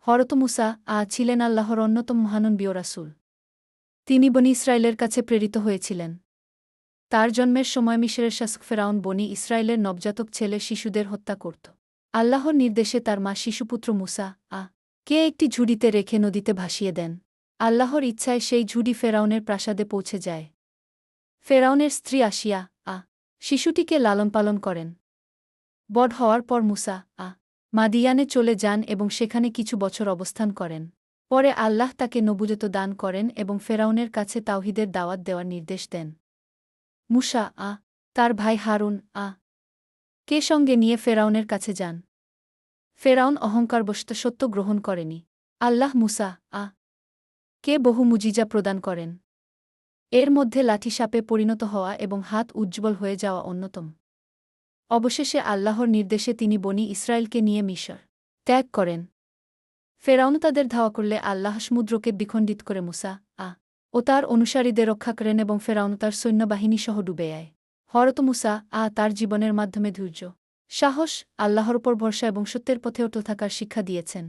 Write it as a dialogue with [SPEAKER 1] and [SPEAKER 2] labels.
[SPEAKER 1] হরত মুসা ছিলেন আল্লাহর অন্যতম মহানবী ও রাসূল। তিনি বনী ইসরায়েলের কাছে প্রেরিত হয়েছিলেন। তার জন্মের সময় মিশরের শাসক ফেরাউন বনী ইসরায়েলের নবজাতক ছেলে শিশুদের হত্যা করত। আল্লাহর নির্দেশে তার মা শিশুপুত্র মুসা কে একটি ঝুড়িতে রেখে নদীতে ভাসিয়ে দেন। আল্লাহর ইচ্ছায় সেই ঝুড়ি ফেরাউনের প্রাসাদে পৌঁছে যায়। ফেরাউনের স্ত্রী আসিয়া শিশুটিকে লালনপালন করেন। বড় হওয়ার পর মুসা মাদিয়ানে চলে যান এবং সেখানে কিছু বছর অবস্থান করেন। পরে আল্লাহ তাকে নবুয়ত দান করেন এবং ফেরাউনের কাছে তাওহীদের দাওয়াত দেওয়ার নির্দেশ দেন। মুসা তার ভাই হারুন কে সঙ্গে নিয়ে ফেরাউনের কাছে যান। ফেরাউন অহংকারবশত সত্য গ্রহণ করেনি। আল্লাহ মুসা কে বহু মুজিজা প্রদান করেন। এর মধ্যে লাঠি সাপে পরিণত হওয়া এবং হাত উজ্জ্বল হয়ে যাওয়া অন্যতম। অবশেষে আল্লাহর নির্দেশে তিনি বনী ইসরায়েলকে নিয়ে মিশর ত্যাগ করেন। ফেরাউন তাদের ধাওয়া করলে আল্লাহ সমুদ্রকে বিখণ্ডিত করে মুসা ও তার অনুসারীদের রক্ষা করেন এবং ফেরাউন তার সৈন্যবাহিনীসহ ডুবে যায়। হরত মুসা তার জীবনের মাধ্যমে ধৈর্য, সাহস, আল্লাহর উপর ভরসা এবং সত্যের পথে অটল থাকার শিক্ষা দিয়েছেন।